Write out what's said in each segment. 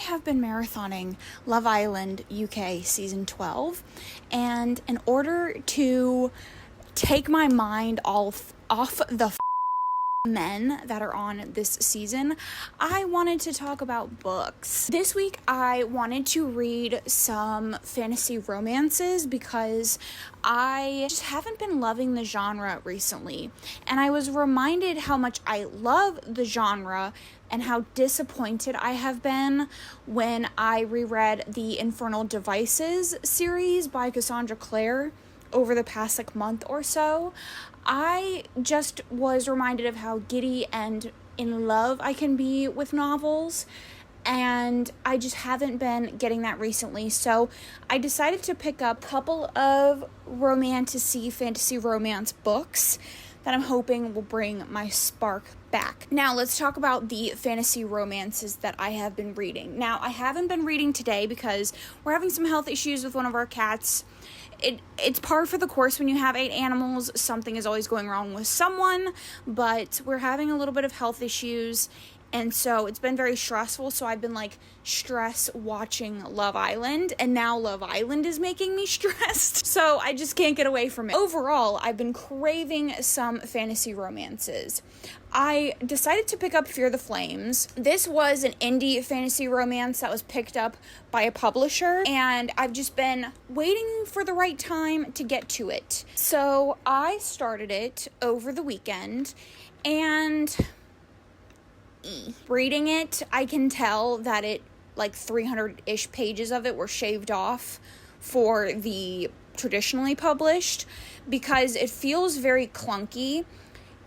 have been marathoning Love Island UK season 12, and in order to take my mind off the men that are on this season, I wanted to talk about books. This week I wanted to read some fantasy romances because I just haven't been loving the genre recently, and I was reminded how much I love the genre and how disappointed I have been when I reread the Infernal Devices series by Cassandra Clare over the past month or so. I just was reminded of how giddy and in love I can be with novels, and I just haven't been getting that recently. So I decided to pick up a couple of romantasy fantasy romance books that I'm hoping will bring my spark back. Now let's talk about the fantasy romances that I have been reading. Now I haven't been reading today because we're having some health issues with one of our cats. It's par for the course when you have 8 animals. Something is always going wrong with someone, but we're having a little bit of health issues, and so it's been very stressful. So I've been stress watching Love Island, and now Love Island is making me stressed. So I just can't get away from it. Overall, I've been craving some fantasy romances. I decided to pick up Fear the Flames. This was an indie fantasy romance that was picked up by a publisher, and I've just been waiting for the right time to get to it. So I started it over the weekend, and reading it, I can tell that it 300-ish pages of it were shaved off for the traditionally published, because it feels very clunky.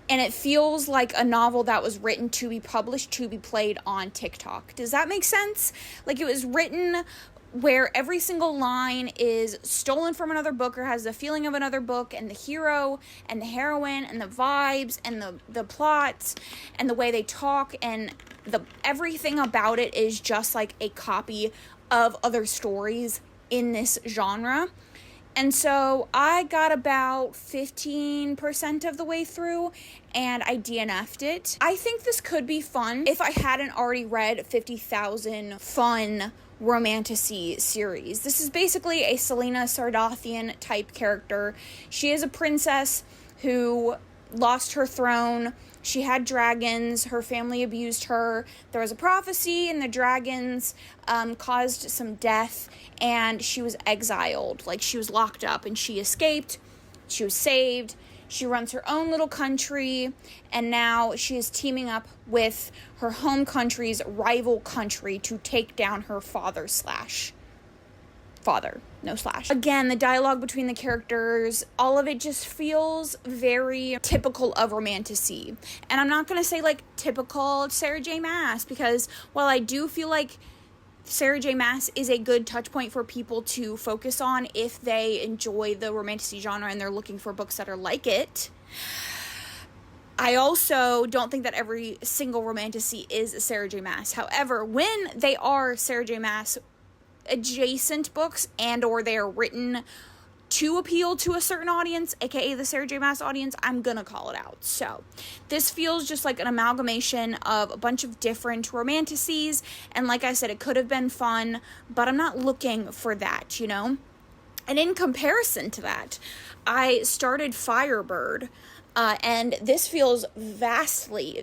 And it feels like a novel that was written to be published, to be played on TikTok. Does that make sense? It was written where every single line is stolen from another book or has the feeling of another book, and the hero and the heroine and the vibes and the plots and the way they talk and everything about it is just like a copy of other stories in this genre. And so I got about 15% of the way through, and I DNF'd it. I think this could be fun if I hadn't already read 50,000 fun romantasy series. This is basically a Selena Sardathian type character. She is a princess who lost her throne. She had dragons. Her family abused her. There was a prophecy, and the dragons caused some death, and she was exiled. She was locked up, and she escaped. She was saved. She runs her own little country, and now she is teaming up with her home country's rival country to take down her father. Again, the dialogue between the characters, all of it just feels very typical of romantasy. And I'm not going to say typical Sarah J. Maas, because while I do feel like Sarah J. Maas is a good touch point for people to focus on if they enjoy the romantasy genre and they're looking for books that are like it, I also don't think that every single romantasy is Sarah J. Maas. However, when they are Sarah J. Maas adjacent books and or they are written to appeal to a certain audience, aka the Sarah J. Maas audience, I'm gonna call it out. So this feels just like an amalgamation of a bunch of different romantasies, and like I said, it could have been fun, but I'm not looking for that, And in comparison to that, I started Firebird, and this feels vastly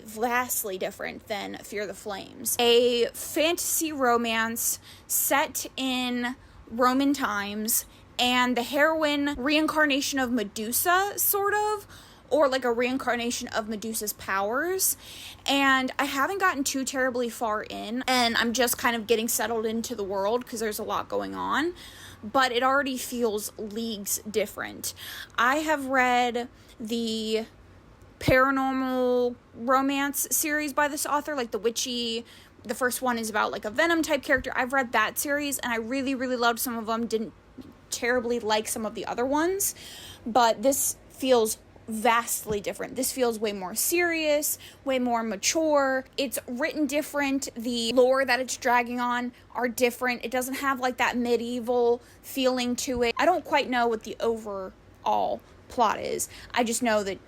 different than Fear the Flames. A fantasy romance set in Roman times, and the heroine reincarnation of Medusa, sort of, or a reincarnation of Medusa's powers. And I haven't gotten too terribly far in, and I'm just kind of getting settled into the world because there's a lot going on, but it already feels leagues different. I have read the paranormal romance series by this author, the witchy. The first one is about a Venom type character. I've read that series, and I really loved some of them. Didn't terribly like some of the other ones, but this feels vastly different. This feels way more serious, way more mature. It's written different. The lore that it's dragging on are different. It doesn't have that medieval feeling to it. I don't quite know what the overall plot is. I just know that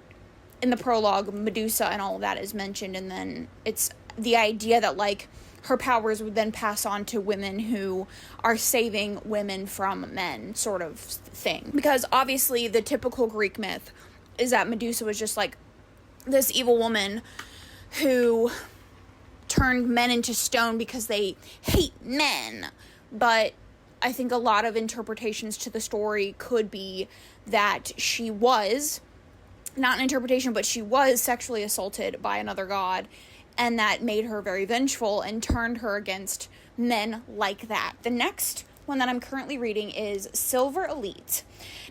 in the prologue, Medusa and all of that is mentioned, and then it's the idea that her powers would then pass on to women who are saving women from men, sort of thing. Because obviously the typical Greek myth is that Medusa was just like this evil woman who turned men into stone because they hate men. But I think a lot of interpretations to the story could be that she was, not an interpretation, but she was sexually assaulted by another god, and that made her very vengeful and turned her against men like that. The next one that I'm currently reading is Silver Elite.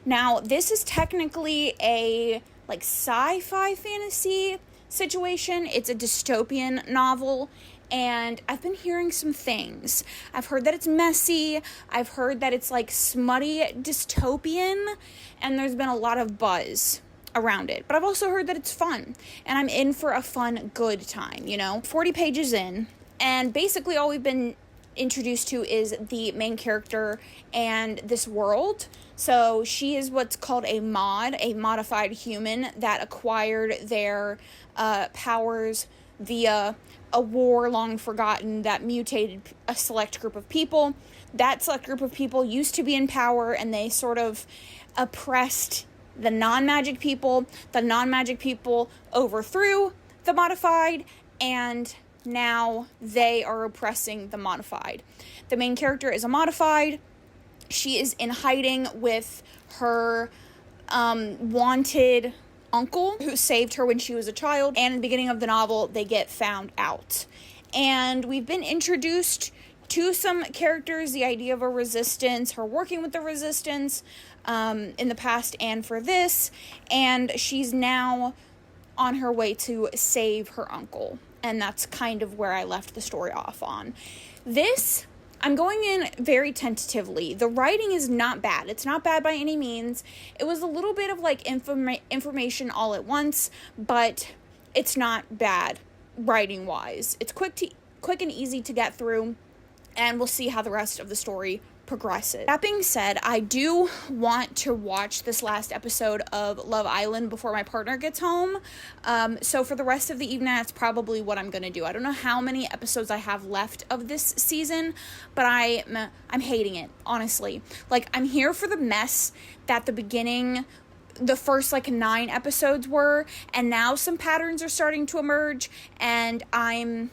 Now, this is technically a like sci-fi fantasy situation. It's a dystopian novel, and I've been hearing some things. I've heard that it's messy. I've heard that it's like smutty dystopian, and there's been a lot of buzz around it. But I've also heard that it's fun, and I'm in for a fun, good time, 40 pages in, and basically all we've been introduced to is the main character and this world. So she is what's called a modified human that acquired their powers via a war long forgotten that mutated a select group of people. That select group of people used to be in power, and they sort of oppressed the non-magic people. The non-magic people overthrew the modified, and now they are oppressing the modified. The main character is a modified. She is in hiding with her wanted uncle who saved her when she was a child, and in the beginning of the novel they get found out. And we've been introduced to some characters, the idea of a resistance, her working with the resistance in the past and for this, and she's now on her way to save her uncle. And that's kind of where I left the story off on. This, I'm going in very tentatively. The writing is not bad. It's not bad by any means. It was a little bit of like information all at once, but it's not bad writing wise. It's quick and easy to get through, and we'll see how the rest of the story progresses. That being said, I do want to watch this last episode of Love Island before my partner gets home. So for the rest of the evening, that's probably what I'm going to do. I don't know how many episodes I have left of this season, but I'm hating it, honestly. Like, I'm here for the mess that the first 9 episodes were, and now some patterns are starting to emerge, and I'm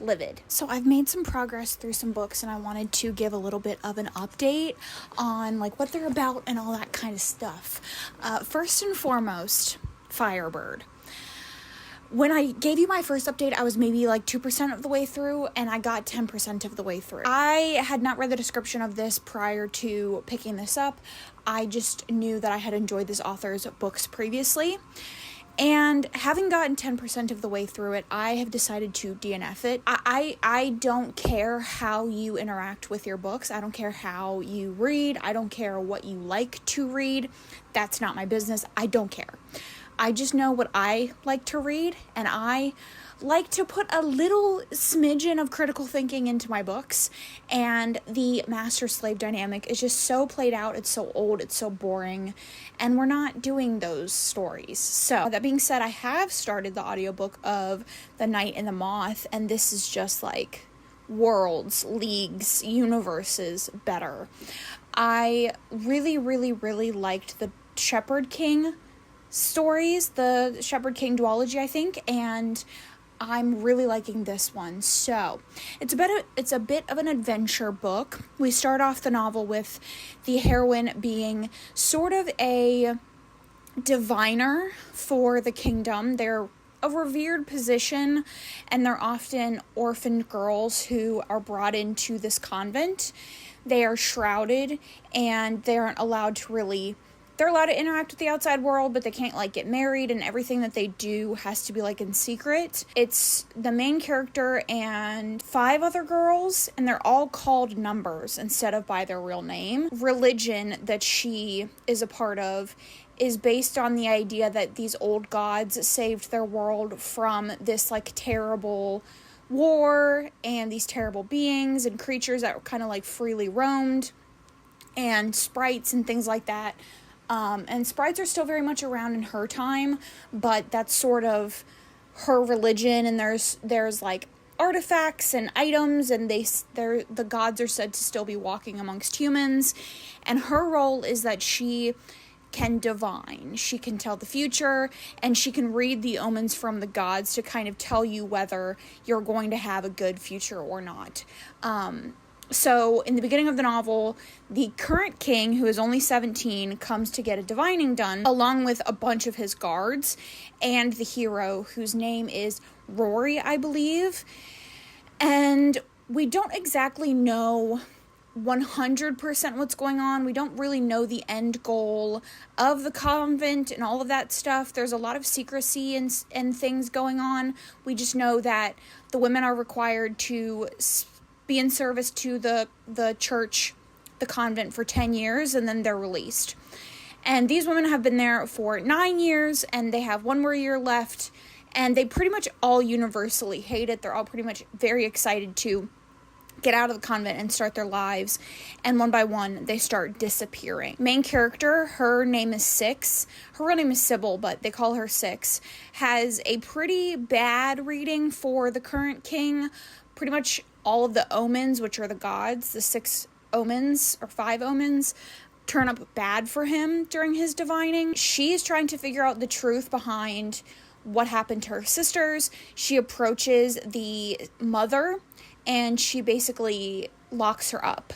livid. So I've made some progress through some books, and I wanted to give a little bit of an update on what they're about and all that kind of stuff. First and foremost, Firebird. When I gave you my first update, I was maybe 2% of the way through, and I got 10% of the way through. I had not read the description of this prior to picking this up. I just knew that I had enjoyed this author's books previously. And having gotten 10% of the way through it, I have decided to DNF it. I don't care how you interact with your books. I don't care how you read. I don't care what you like to read. That's not my business. I don't care. I just know what I like to read, and I like to put a little smidgen of critical thinking into my books, and the master-slave dynamic is just so played out. It's so old, it's so boring, and we're not doing those stories. So, that being said, I have started the audiobook of The Knight and the Moth, and this is just worlds, leagues, universes better. I really, really, really liked the Shepherd King stories, the Shepherd King duology, I think, and I'm really liking this one. So it's a bit of an adventure book. We start off the novel with the heroine being sort of a diviner for the kingdom. They're a revered position, and they're often orphaned girls who are brought into this convent. They are shrouded, and they aren't allowed to they're allowed to interact with the outside world, but they can't get married, and everything that they do has to be in secret. It's the main character and 5 other girls, and they're all called numbers instead of by their real name. Religion that she is a part of is based on the idea that these old gods saved their world from this terrible war and these terrible beings and creatures that were kind of freely roamed, and sprites and things like that. And sprites are still very much around in her time, but that's sort of her religion, and there's artifacts and items, and the gods are said to still be walking amongst humans. And her role is that she can divine. She can tell the future, and she can read the omens from the gods to kind of tell you whether you're going to have a good future or not. So in the beginning of the novel, the current king, who is only 17, comes to get a divining done, along with a bunch of his guards, and the hero, whose name is Rory, I believe. And we don't exactly know 100% what's going on. We don't really know the end goal of the convent and all of that stuff. There's a lot of secrecy and things going on. We just know that the women are required to be in service to the church, the convent, for 10 years, and then they're released. And these women have been there for 9 years, and they have one more year left, and they pretty much all universally hate it. They're all pretty much very excited to get out of the convent and start their lives, and one by one they start disappearing. Main character, her name is Six. Her real name is Sybil, but they call her Six. Has a pretty bad reading for the current king. Pretty much all of the omens, which are the gods, the 6 omens or 5 omens, turn up bad for him during his divining. She's trying to figure out the truth behind what happened to her sisters. She approaches the mother, and she basically locks her up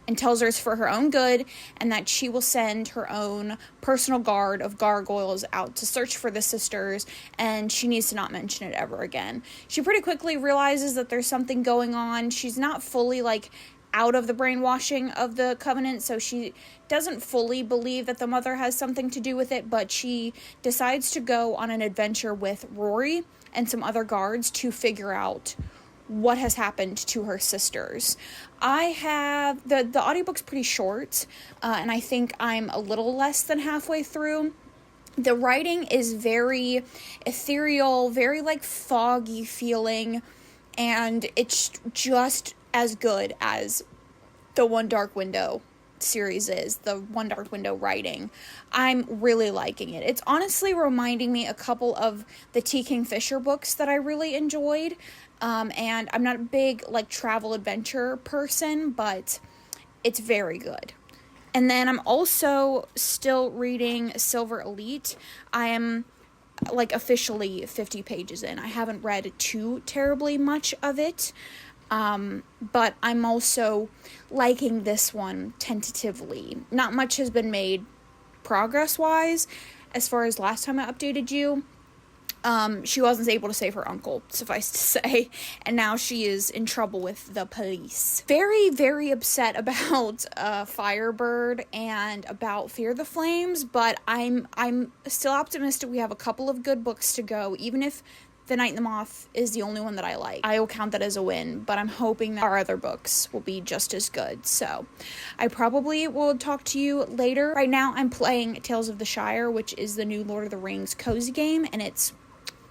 and tells her it's for her own good, and that she will send her own personal guard of gargoyles out to search for the sisters, and she needs to not mention it ever again. She pretty quickly realizes that there's something going on. She's not fully, out of the brainwashing of the covenant, so she doesn't fully believe that the mother has something to do with it, but she decides to go on an adventure with Rory and some other guards to figure out what has happened to her sisters. I have the audiobook's pretty short, and I think I'm a little less than halfway through. The writing is very ethereal, very foggy feeling, and it's just as good as the One Dark Window series is, the One Dark Window writing. I'm really liking it. It's honestly reminding me a couple of the T. Kingfisher books that I really enjoyed. And I'm not a big travel adventure person, but it's very good. And then I'm also still reading Silver Elite. I am officially 50 pages in. I haven't read too terribly much of it. But I'm also liking this one tentatively. Not much has been made progress-wise as far as last time I updated you. She wasn't able to save her uncle, suffice to say, and now she is in trouble with the police. Very, very upset about Firebird and about Fear the Flames, but I'm still optimistic we have a couple of good books to go, even if The Night and the Moth is the only one that I like. I will count that as a win, but I'm hoping that our other books will be just as good. So I probably will talk to you later. Right now I'm playing Tales of the Shire, which is the new Lord of the Rings cozy game, and it's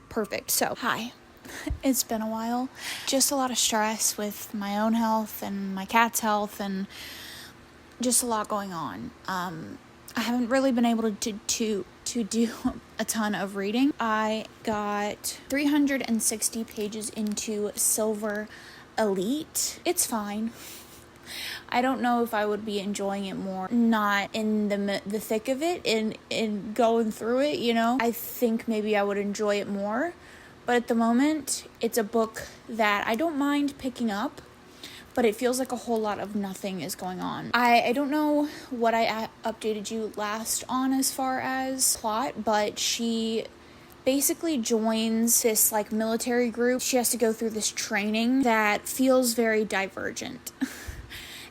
perfect. So, hi. It's been a while. Just a lot of stress with my own health and my cat's health, and just a lot going on. I haven't really been able to do a ton of reading. I got 360 pages into Silver Elite. It's fine. I don't know if I would be enjoying it more, not in the thick of it, in going through it, I think maybe I would enjoy it more, but at the moment, it's a book that I don't mind picking up, but it feels like a whole lot of nothing is going on. I don't know what I updated you last on as far as plot, but she basically joins this military group. She has to go through this training that feels very divergent.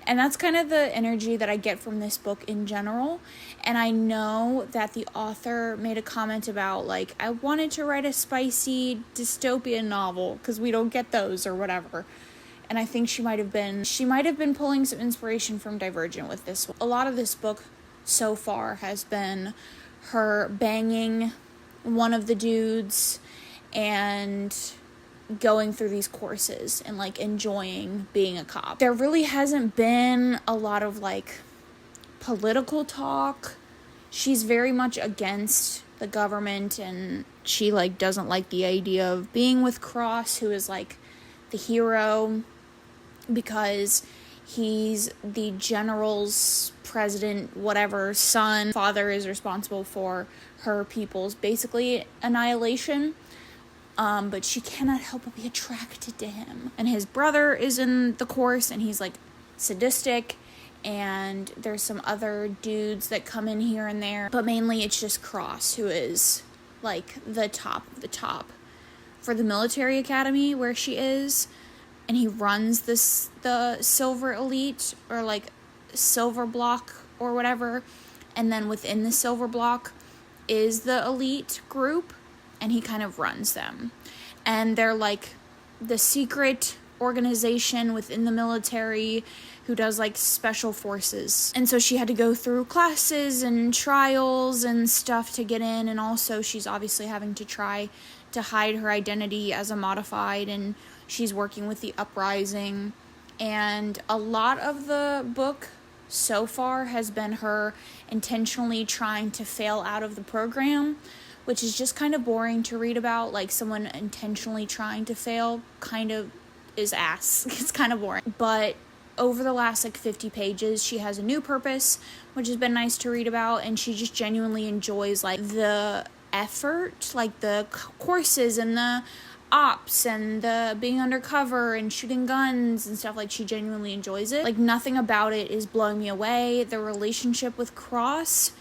And that's kind of the energy that I get from this book in general. And I know that the author made a comment about, I wanted to write a spicy dystopian novel because we don't get those or whatever. And I think she might have been pulling some inspiration from Divergent with this one. A lot of this book so far has been her banging one of the dudes and going through these courses and enjoying being a cop. There really hasn't been a lot of political talk. She's very much against the government, and she doesn't like the idea of being with Cross, who is the hero because he's the general's president, whatever, son. Father is responsible for her people's basically annihilation. But she cannot help but be attracted to him. And his brother is in the course, and he's like sadistic. And there's some other dudes that come in here and there. But mainly it's just Cross, who is like the top of the top for the military academy where she is. And he runs the Silver Elite, or like Silver Block or whatever. And then within the Silver Block is the Elite group, and he kind of runs them. And they're like the secret organization within the military who does like special forces. And so she had to go through classes and trials and stuff to get in. And also she's obviously having to try to hide her identity as a modified, and she's working with the uprising. And a lot of the book so far has been her intentionally trying to fail out of the program, which is just kind of boring to read about. Like, someone intentionally trying to fail kind of is ass. It's kind of boring. But over the last like 50 pages, she has a new purpose, which has been nice to read about, and she just genuinely enjoys like the effort, like the courses and the ops and the being undercover and shooting guns and stuff. Like, she genuinely enjoys it. Like, nothing about it is blowing me away. The relationship with Cross,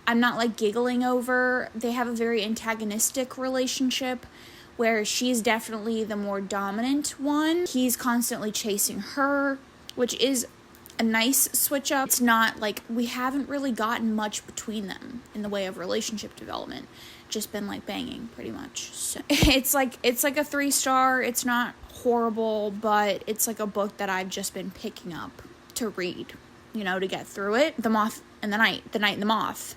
I'm not like giggling over. They have a very antagonistic relationship where she's definitely the more dominant one. He's constantly chasing her, which is a nice switch up. It's not like, we haven't really gotten much between them in the way of relationship development. Just been like banging pretty much. So it's like a 3-star. It's not horrible, but it's like a book that I've just been picking up to read, to get through it. The Moth and the Night and the Moth,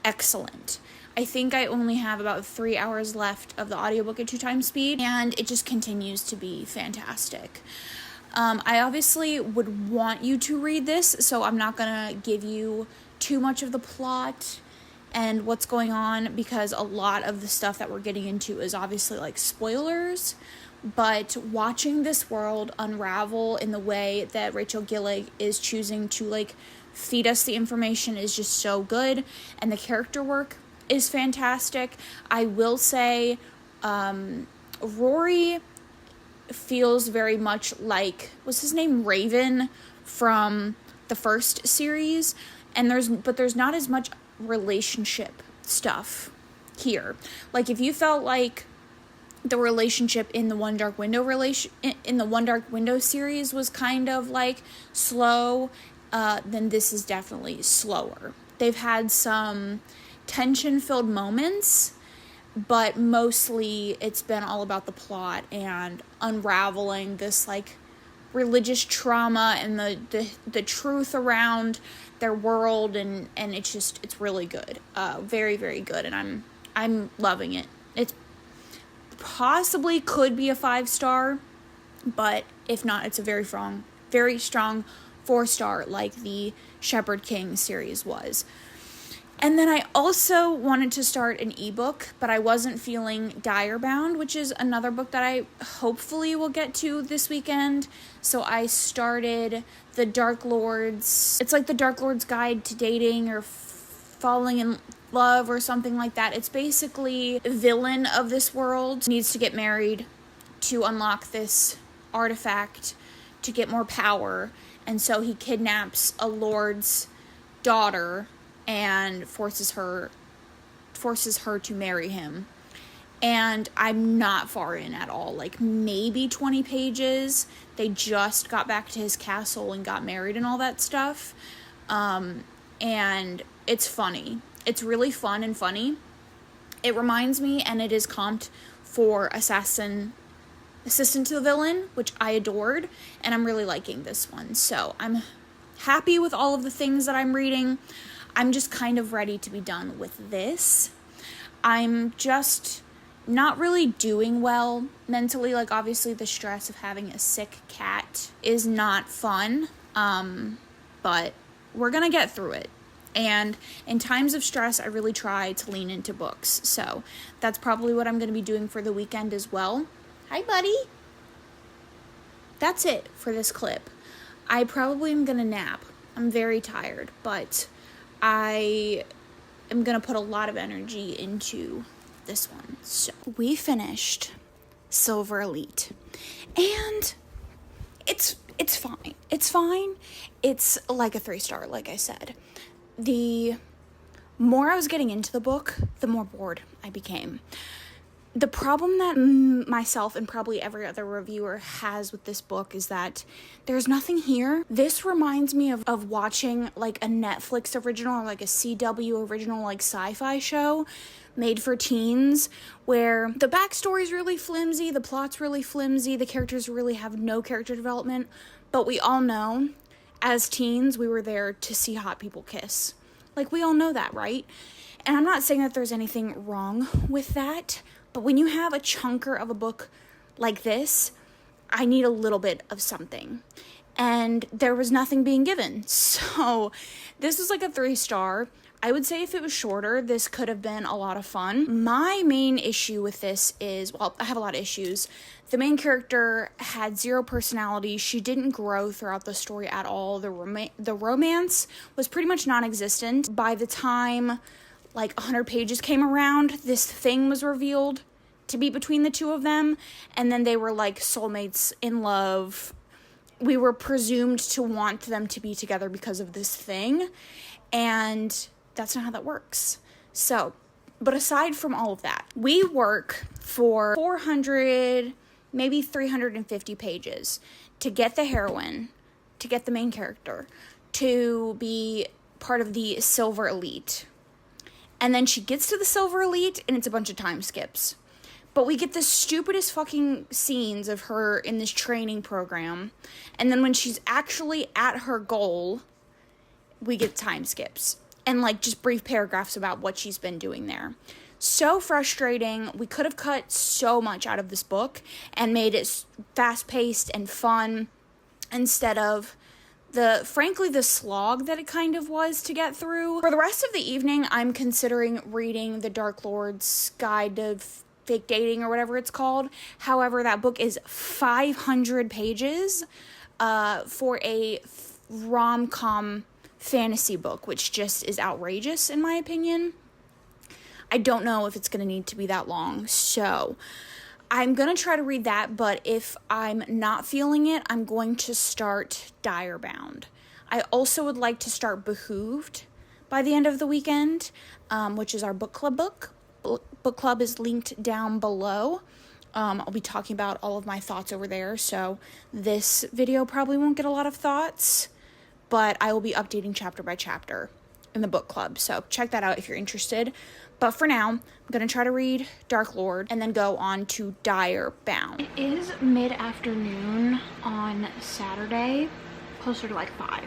excellent. I think I only have about 3 hours left of the audiobook at 2 times speed, and it just continues to be fantastic. I obviously would want you to read this, so I'm not gonna give you too much of the plot and what's going on, because a lot of the stuff that we're getting into is obviously like spoilers. But watching this world unravel in the way that Rachel Gillig is choosing to like feed us the information is just so good, and the character work is fantastic. I will say Rory feels very much like, what's his name, Raven from the first series, and there's not as much relationship stuff here. Like, if you felt like the relationship in the One Dark Window series was kind of like slow, then this is definitely slower. They've had some tension-filled moments, but mostly it's been all about the plot and unraveling this like religious trauma and the truth around their world, and it's really good. Very, very good, and I'm loving it. It's possibly could be a 5-star, but if not, it's a very strong 4-star like the Shepherd King series was. And then I also wanted to start an ebook, but I wasn't feeling Direbound, which is another book that I hopefully will get to this weekend. So I started the Dark Lord's. It's like the Dark Lord's Guide to Dating or Falling in Love or something like that. It's basically a villain of this world needs to get married to unlock this artifact to get more power. And so he kidnaps a lord's daughter and forces her to marry him. And I'm not far in at all, like maybe 20 pages. They just got back to his castle and got married and all that stuff. And it's funny. It's really fun and funny. It reminds me, and it is comped for Assistant to the Villain, which I adored, and I'm really liking this one. So I'm happy with all of the things that I'm reading. I'm just kind of ready to be done with this. I'm just not really doing well mentally. Like, obviously the stress of having a sick cat is not fun, but we're gonna get through it. And in times of stress, I really try to lean into books. So that's probably what I'm going to be doing for the weekend as well. Hi, buddy. that's it for this clip. I probably am gonna nap. I'm very tired, but I am gonna put a lot of energy into this one. So we finished Silver Elite, and it's fine. It's fine. It's like a 3-star, like I said. The more I was getting into the book, the more bored I became. The problem that myself and probably every other reviewer has with this book is that there's nothing here. This reminds me of watching like a Netflix original or like a CW original like sci-fi show made for teens, where the backstory's really flimsy, the plot's really flimsy, the characters really have no character development, but we all know as teens we were there to see hot people kiss. Like, we all know that, right? And I'm not saying that there's anything wrong with that, but when you have a chunker of a book like this, I need a little bit of something. And there was nothing being given. So this was like a 3-star. I would say if it was shorter, this could have been a lot of fun. My main issue with this is, well, I have a lot of issues. The main character had 0 personality. She didn't grow throughout the story at all. The romance was pretty much non-existent. By the time like 100 pages came around, this thing was revealed to be between the two of them, and then they were like soulmates in love. We were presumed to want them to be together because of this thing, and that's not how that works. So, but aside from all of that, we work for 400, maybe 350 pages to get the heroine, to get the main character, to be part of the Silver Elite. And then she gets to the Silver Elite, and it's a bunch of time skips. But we get the stupidest fucking scenes of her in this training program. And then when she's actually at her goal, we get time skips. And, like, just brief paragraphs about what she's been doing there. So frustrating. We could have cut so much out of this book and made it fast-paced and fun instead of frankly, the slog that it kind of was to get through. For the rest of the evening, I'm considering reading The Dark Lord's Guide to Fake Dating or whatever it's called. However, that book is 500 pages for a rom-com fantasy book, which just is outrageous in my opinion. I don't know if it's going to need to be that long, so I'm going to try to read that, but if I'm not feeling it, I'm going to start Direbound. I also would like to start Behooved by the end of the weekend, which is our book club book. Book club is linked down below. I'll be talking about all of my thoughts over there, so this video probably won't get a lot of thoughts, but I will be updating chapter by chapter in the book club, so check that out if you're interested. But for now, I'm going to try to read Dark Lord and then go on to Direbound. It is mid-afternoon on Saturday, closer to like 5.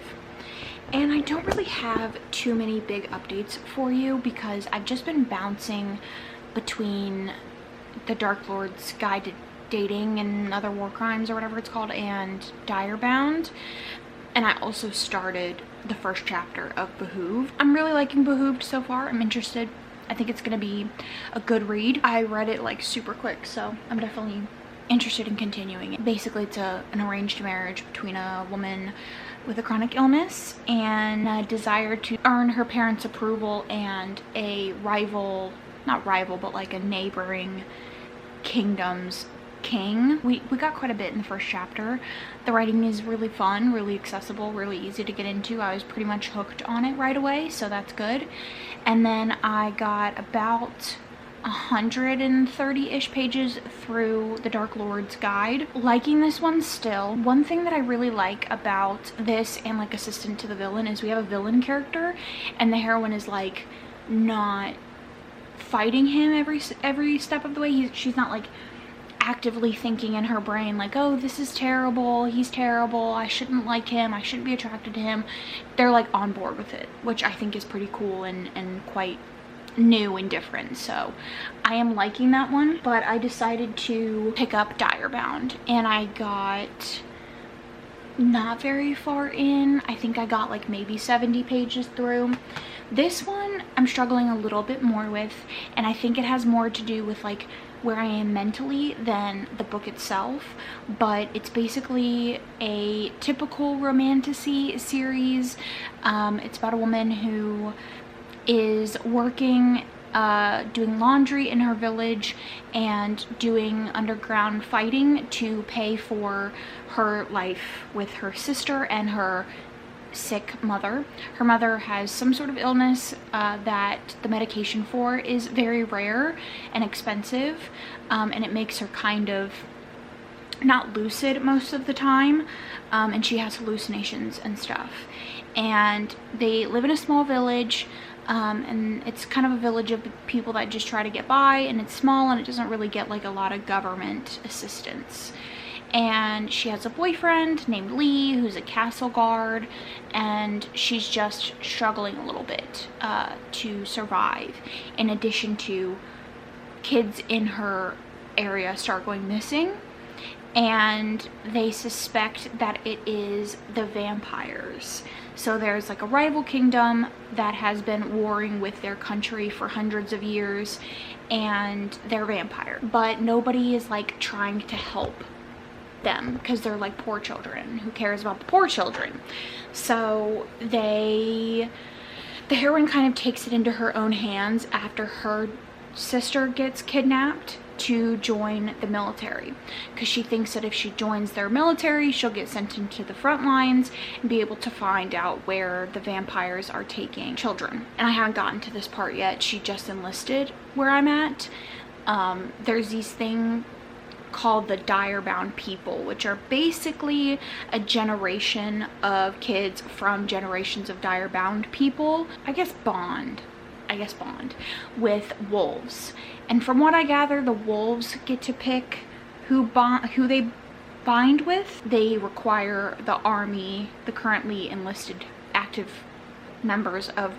And I don't really have too many big updates for you because I've just been bouncing between The Dark Lord's Guide to Dating and Other War Crimes or whatever it's called and Direbound. And I also started the first chapter of Behooved. I'm really liking Behooved so far. I'm interested. I think it's gonna be a good read. I read it like super quick, so I'm definitely interested in continuing it. Basically, it's an arranged marriage between a woman with a chronic illness and a desire to earn her parents' approval and a rival, not rival, but like a neighboring kingdom's king. We got quite a bit in the first chapter. The writing is really fun, really accessible, really easy to get into. I was pretty much hooked on it right away, so that's good. And then I got about 130-ish pages through The Dark Lord's Guide. Liking this one still. One thing that I really like about this and like Assistant to the Villain is we have a villain character and the heroine is like not fighting him every step of the way. She's not like actively thinking in her brain like, oh, this is terrible, he's terrible, I shouldn't like him, I shouldn't be attracted to him. They're like on board with it, which I think is pretty cool and quite new and different. So I am liking that one, but I decided to pick up Direbound and I got not very far in. I think I got like maybe 70 pages through. This one I'm struggling a little bit more with, and I think it has more to do with like where I am mentally than the book itself, but it's basically a typical romantasy series. It's about a woman who is working doing laundry in her village and doing underground fighting to pay for her life with her sister and her sick mother. Her mother has some sort of illness that the medication for is very rare and expensive, and it makes her kind of not lucid most of the time, and she has hallucinations and stuff. And they live in a small village, and it's kind of a village of people that just try to get by, and it's small and it doesn't really get like a lot of government assistance. And she has a boyfriend named Lee who's a castle guard, and she's just struggling a little bit to survive, in addition to kids in her area start going missing, and they suspect that it is the vampires. So there's like a rival kingdom that has been warring with their country for hundreds of years, and they're vampire, but nobody is like trying to help them because they're like poor children. Who cares about the poor children? So the heroine kind of takes it into her own hands after her sister gets kidnapped to join the military, because she thinks that if she joins their military, she'll get sent into the front lines and be able to find out where the vampires are taking children. And I haven't gotten to this part yet. She just enlisted where I'm at. There's these things called the dire-bound people, which are basically a generation of kids from generations of dire-bound people. I guess bond with wolves. And from what I gather, the wolves get to pick who they bind with. They require the army, the currently enlisted active members of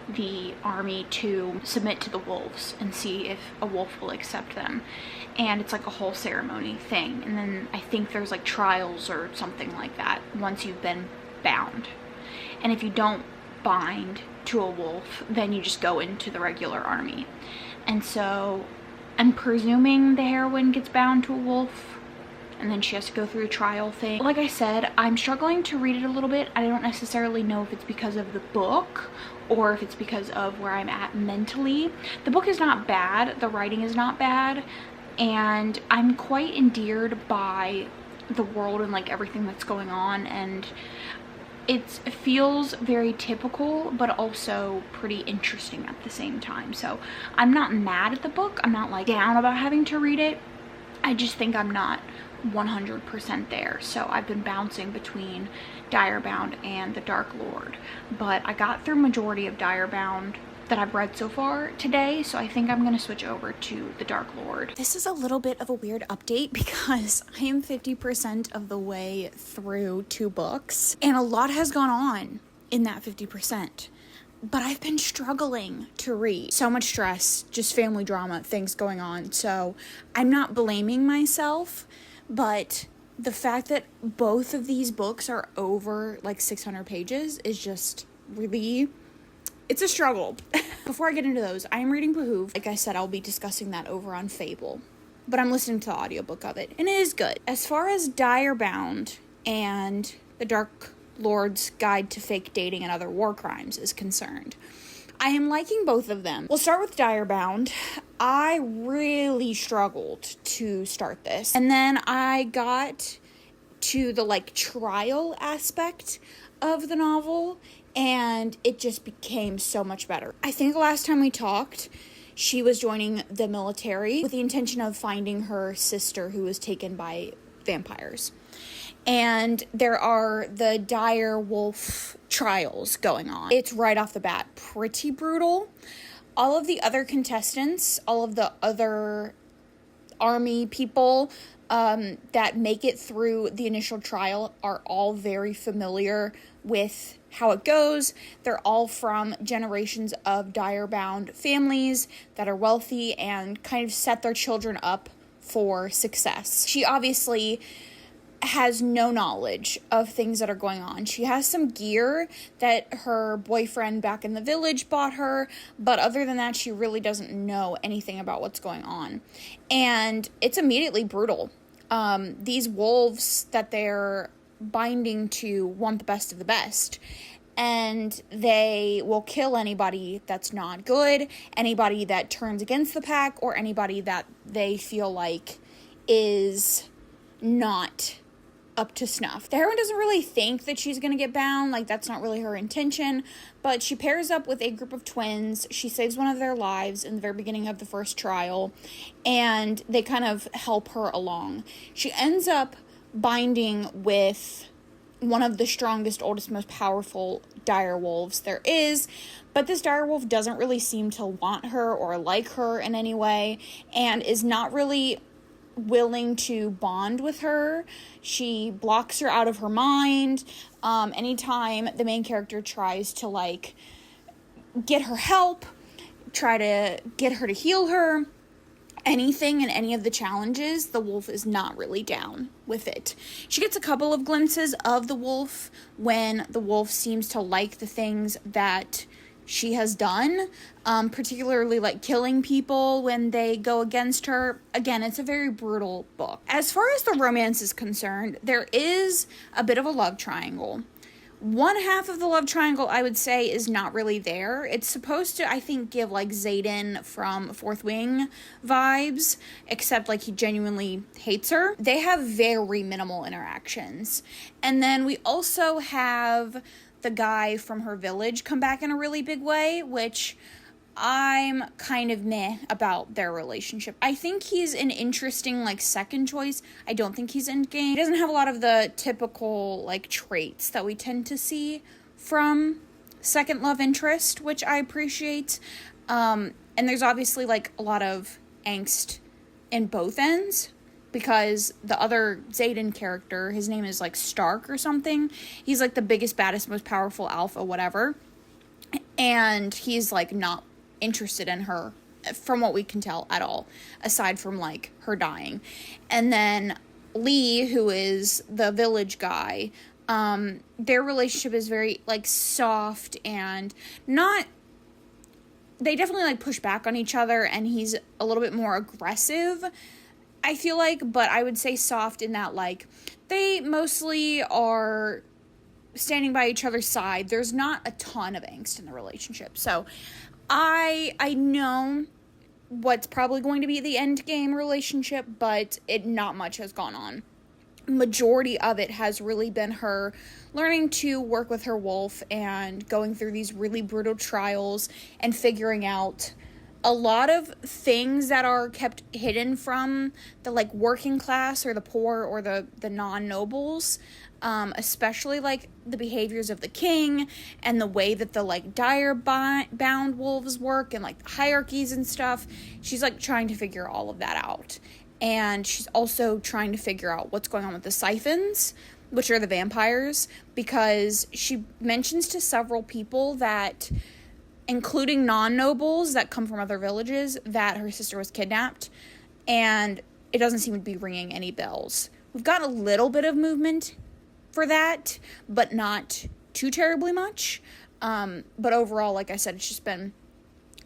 the army, to submit to the wolves and see if a wolf will accept them. And it's like a whole ceremony thing. And then I think there's like trials or something like that once you've been bound. And if you don't bind to a wolf, then you just go into the regular army. And so I'm presuming the heroine gets bound to a wolf, and then she has to go through a trial thing. Like I said, I'm struggling to read it a little bit. I don't necessarily know if it's because of the book or if it's because of where I'm at mentally. The book is not bad, the writing is not bad, and I'm quite endeared by the world and like everything that's going on, and it feels very typical but also pretty interesting at the same time. So I'm not mad at the book. I'm not like down about having to read it. I just think I'm not 100% there. So I've been bouncing between Direbound and The Dark Lord, but I got through majority of Direbound that I've read so far today, so I think I'm gonna switch over to The Dark Lord. This is a little bit of a weird update because I am 50% of the way through 2 books, and a lot has gone on in that 50%. But I've been struggling to read. So much stress, just family drama, things going on. So I'm not blaming myself, but the fact that both of these books are over like 600 pages is just really, it's a struggle. Before I get into those, I am reading Behoove. Like I said, I'll be discussing that over on Fable, but I'm listening to the audiobook of it, and it is good. As far as Direbound and The Dark Lord's Guide to Fake Dating and Other War Crimes is concerned, I am liking both of them. We'll start with Direbound. I really struggled to start this, and then I got to the like trial aspect of the novel, and it just became so much better. I think the last time we talked, she was joining the military with the intention of finding her sister who was taken by vampires. And there are the dire wolf trials going on. It's right off the bat pretty brutal. All of the other contestants, all of the other army people that make it through the initial trial are all very familiar with how it goes. They're all from generations of dire-bound families that are wealthy and kind of set their children up for success. She obviously has no knowledge of things that are going on. She has some gear that her boyfriend back in the village bought her, but other than that, she really doesn't know anything about what's going on. And it's immediately brutal. These wolves that they're binding to want the best of the best, and they will kill anybody that's not good, anybody that turns against the pack, or anybody that they feel like is not up to snuff. The heroine doesn't really think that she's going to get bound, like that's not really her intention, but she pairs up with a group of twins. She saves one of their lives in the very beginning of the first trial, and they kind of help her along. She ends up binding with one of the strongest, oldest, most powerful dire wolves there is, but this dire wolf doesn't really seem to want her or like her in any way, and is not really willing to bond with her. She blocks her out of her mind. Anytime the main character tries to like get her help, try to get her to heal her, anything and any of the challenges, the wolf is not really down with it. She gets a couple of glimpses of the wolf when the wolf seems to like the things that she has done, particularly like killing people when they go against her. Again, it's a very brutal book. As far as the romance is concerned, there is a bit of a love triangle. One half of the love triangle, I would say, is not really there. It's supposed to, I think, give like Xaden from Fourth Wing vibes, except like he genuinely hates her. They have very minimal interactions. And then we also have the guy from her village come back in a really big way, which I'm kind of meh about their relationship. I think he's an interesting, like, second choice. I don't think he's endgame. He doesn't have a lot of the typical, like, traits that we tend to see from second love interest, which I appreciate. And there's obviously, like, a lot of angst in both ends, because the other Xaden character, his name is, like, Stark or something. He's, like, the biggest, baddest, most powerful alpha, whatever. And he's, like, not interested in her, from what we can tell, at all, aside from, like, her dying. And then Lee, who is the village guy, their relationship is very, like, soft and not... They definitely, like, push back on each other, and he's a little bit more aggressive, I feel like, but I would say soft in that, like, they mostly are standing by each other's side. There's not a ton of angst in the relationship. So I know what's probably going to be the end game relationship, but not much has gone on. Majority of it has really been her learning to work with her wolf and going through these really brutal trials and figuring out a lot of things that are kept hidden from the, like, working class or the poor or the non-nobles, especially, like, the behaviors of the king and the way that the, like, dire bound wolves work and, like, the hierarchies and stuff. She's, like, trying to figure all of that out. And she's also trying to figure out what's going on with the siphons, which are the vampires, because she mentions to several people that, including non-nobles that come from other villages, that her sister was kidnapped, and it doesn't seem to be ringing any bells. We've got a little bit of movement for that, but not too terribly much. But overall, like I said, it's just been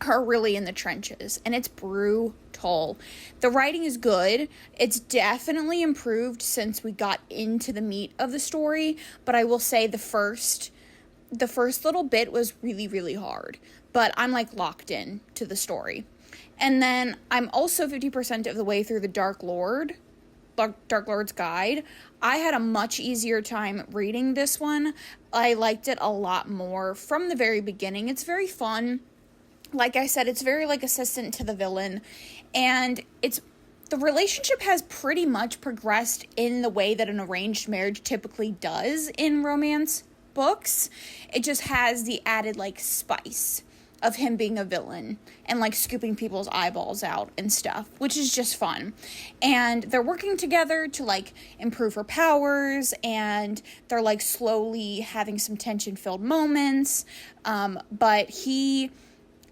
her really in the trenches, and it's brutal. The writing is good. It's definitely improved since we got into the meat of the story, but I will say the first little bit was really, really hard, but I'm, like, locked in to the story. And then I'm also 50% of the way through the Dark Lord's Guide. I had a much easier time reading this one. I liked it a lot more from the very beginning. It's very fun. Like I said, it's very, like, assistant to the villain, and the relationship has pretty much progressed in the way that an arranged marriage typically does in romance books. It just has the added, like, spice of him being a villain and, like, scooping people's eyeballs out and stuff, which is just fun. And they're working together to, like, improve her powers, and they're, like, slowly having some tension-filled moments, but he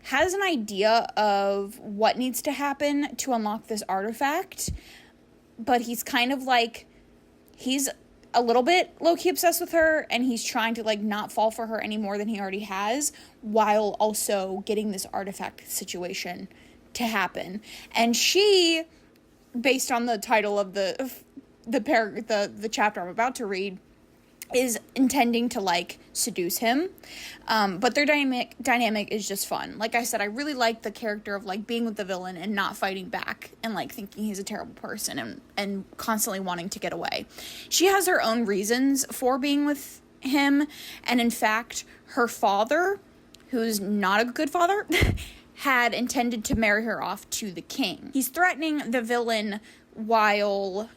has an idea of what needs to happen to unlock this artifact, but he's kind of, like, he's a little bit low-key obsessed with her, and he's trying to, like, not fall for her any more than he already has, while also getting this artifact situation to happen. And she, based on the title of the chapter I'm about to read, is intending to, like, seduce him, but their dynamic is just fun. Like I said, I really like the character of, like, being with the villain and not fighting back and, like, thinking he's a terrible person and constantly wanting to get away. She has her own reasons for being with him, and in fact, her father, who's not a good father, had intended to marry her off to the king. He's threatening the villain while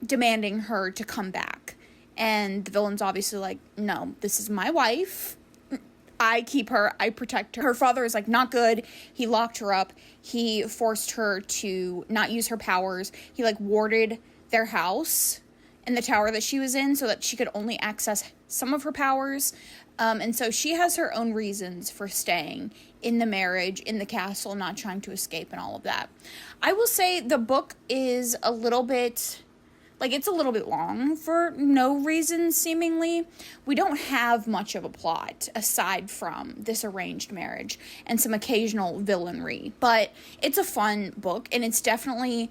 demanding her to come back. And the villain's obviously like, no, this is my wife. I keep her. I protect her. Her father is like, not good. He locked her up. He forced her to not use her powers. He, like, warded their house and the tower that she was in so that she could only access some of her powers. And so she has her own reasons for staying in the marriage, in the castle, not trying to escape and all of that. I will say the book is a little bit... like, it's a little bit long for no reason, seemingly. We don't have much of a plot aside from this arranged marriage and some occasional villainry. But it's a fun book, and it's definitely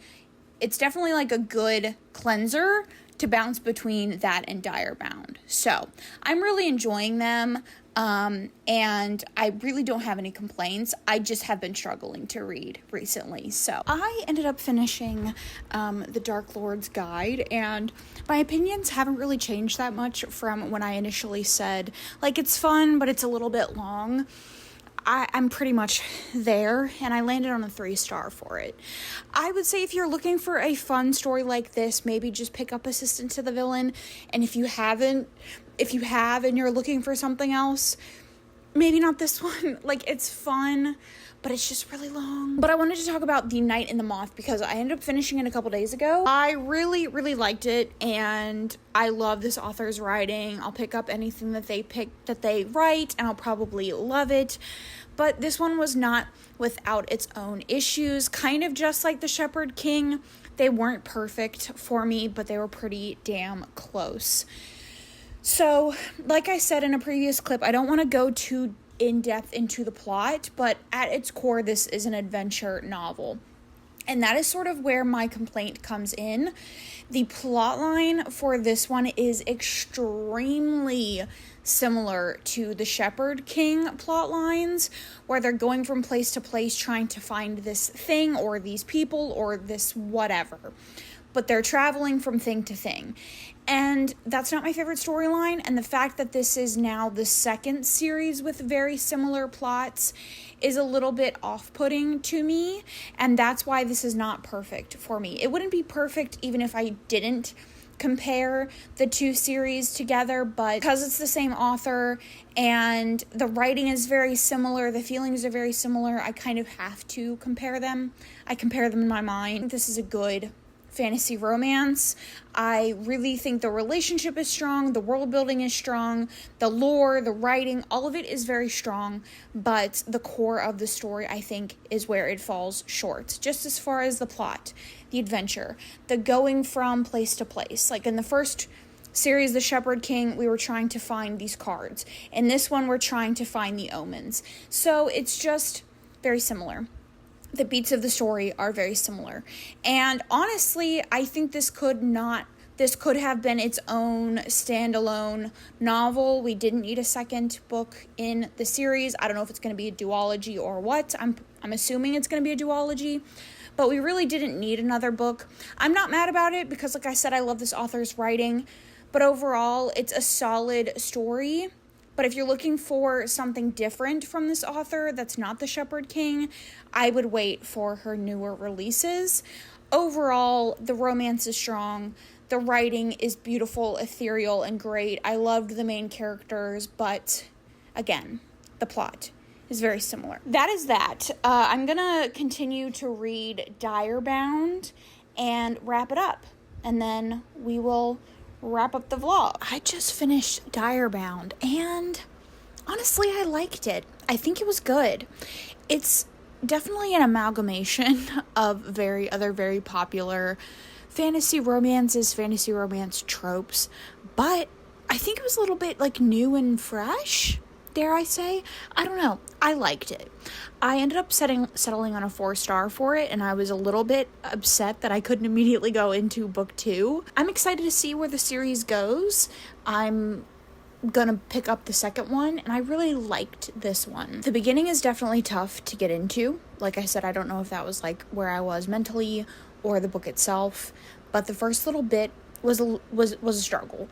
like a good cleanser to bounce between that and Direbound. So, I'm really enjoying them. And I really don't have any complaints. I just have been struggling to read recently. So I ended up finishing the Dark Lord's Guide, and my opinions haven't really changed that much from when I initially said, like, it's fun, but it's a little bit long. I'm pretty much there, and I landed on a 3-star for it. I would say if you're looking for a fun story like this, maybe just pick up Assistant to the Villain, and if you have and you're looking for something else, maybe not this one. Like, it's fun, but it's just really long. But I wanted to talk about The Night and the Moth because I ended up finishing it a couple days ago. I really, really liked it, and I love this author's writing. I'll pick up anything that they write, and I'll probably love it. But this one was not without its own issues, kind of just like The Shepherd King. They weren't perfect for me, but they were pretty damn close. So, like I said in a previous clip, I don't want to go too in-depth into the plot, but at its core, this is an adventure novel. And that is sort of where my complaint comes in. The plot line for this one is extremely similar to the Shepherd King plot lines, where they're going from place to place trying to find this thing or these people or this whatever. But they're traveling from thing to thing. And that's not my favorite storyline, and the fact that this is now the second series with very similar plots is a little bit off-putting to me, and that's why this is not perfect for me. It wouldn't be perfect even if I didn't compare the two series together, but because it's the same author and the writing is very similar, the feelings are very similar, I kind of have to compare them. I compare them in my mind. This is a good fantasy romance. I really think the relationship is strong, the world building is strong, the lore, the writing, all of it is very strong, but the core of the story, I think, is where it falls short. Just as far as the plot, the adventure, the going from place to place. Like in the first series, The Shepherd King, we were trying to find these cards. In this one, we're trying to find the omens. So it's just very similar. The beats of the story are very similar. And honestly, I think this could have been its own standalone novel. We didn't need a second book in the series. I don't know if it's going to be a duology or what. I'm assuming it's going to be a duology. But we really didn't need another book. I'm not mad about it because, like I said, I love this author's writing. But overall, it's a solid story. But if you're looking for something different from this author that's not The Shepherd King, I would wait for her newer releases. Overall, the romance is strong. The writing is beautiful, ethereal, and great. I loved the main characters, but again, the plot is very similar. That is that. I'm going to continue to read Direbound and wrap it up. And then we will wrap up the vlog. I just finished Direbound, and honestly, I liked it. I think it was good. It's definitely an amalgamation of very popular fantasy romance tropes, but I think it was a little bit like new and fresh, dare I say. I don't know. I liked it. I ended up settling on a 4-star for it, and I was a little bit upset that I couldn't immediately go into book 2. I'm excited to see where the series goes. I'm gonna pick up the second one, and I really liked this one. The beginning is definitely tough to get into. Like I said, I don't know if that was like where I was mentally or the book itself, but the first little bit was a struggle.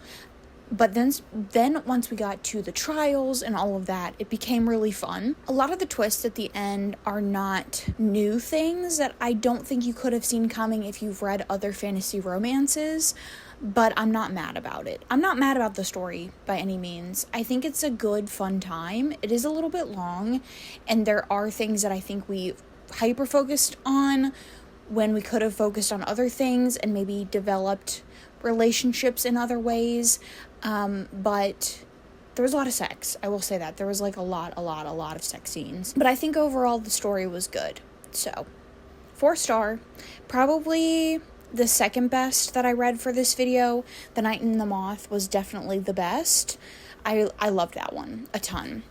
But then once we got to the trials and all of that, it became really fun. A lot of the twists at the end are not new things that I don't think you could have seen coming if you've read other fantasy romances, but I'm not mad about it. I'm not mad about the story by any means. I think it's a good, fun time. It is a little bit long, and there are things that I think we hyper-focused on when we could have focused on other things and maybe developed relationships in other ways. But there was a lot of sex. I will say that. There was like a lot of sex scenes. But I think overall the story was good. So, 4-star. Probably the second best that I read for this video. The Night and the Moth was definitely the best. I loved that one a ton.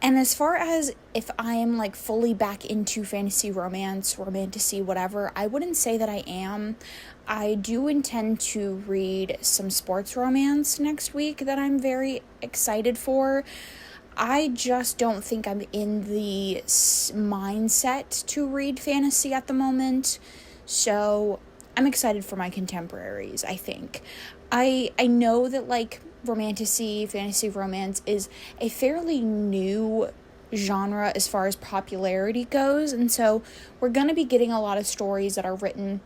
And as far as if I am like fully back into fantasy romance, romantasy, whatever, I wouldn't say that I am. I do intend to read some sports romance next week that I'm very excited for. I just don't think I'm in the mindset to read fantasy at the moment. So I'm excited for my contemporaries, I think. I know that like romantasy, fantasy romance is a fairly new genre as far as popularity goes, and so we're going to be getting a lot of stories that are written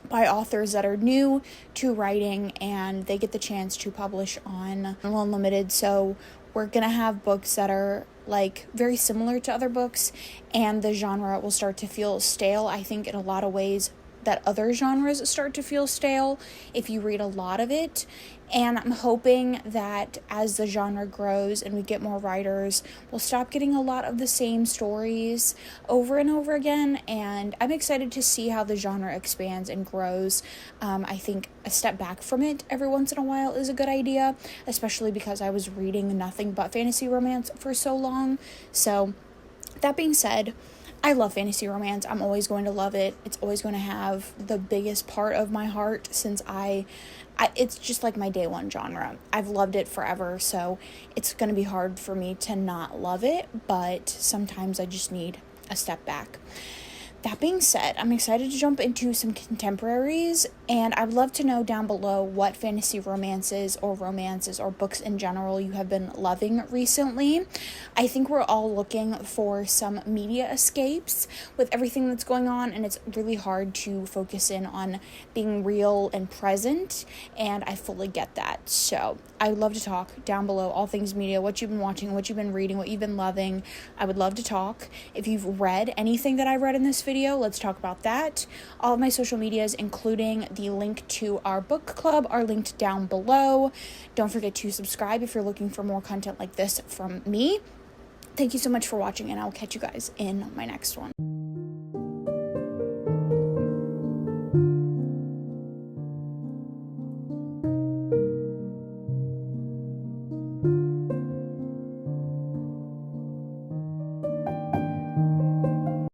by authors that are new to writing, and they get the chance to publish on Unlimited. So we're going to have books that are like very similar to other books, and the genre will start to feel stale, I think, in a lot of ways that other genres start to feel stale if you read a lot of it. And I'm hoping that as the genre grows and we get more writers, we'll stop getting a lot of the same stories over and over again. And I'm excited to see how the genre expands and grows. I think a step back from it every once in a while is a good idea, especially because I was reading nothing but fantasy romance for so long. So that being said, I love fantasy romance. I'm always going to love it. It's always going to have the biggest part of my heart since it's just like my day one genre. I've loved it forever, so it's going to be hard for me to not love it, but sometimes I just need a step back. That being said, I'm excited to jump into some contemporaries, and I'd love to know down below what fantasy romances or books in general you have been loving recently. I think we're all looking for some media escapes with everything that's going on, and it's really hard to focus in on being real and present, and I fully get that. So I'd love to talk down below all things media, what you've been watching, what you've been reading, what you've been loving. I would love to talk. If you've read anything that I read in this video, let's talk about that. All of my social medias, including the link to our book club, are linked down below. Don't forget to subscribe if you're looking for more content like this from me. Thank you so much for watching, and I'll catch you guys in my next one.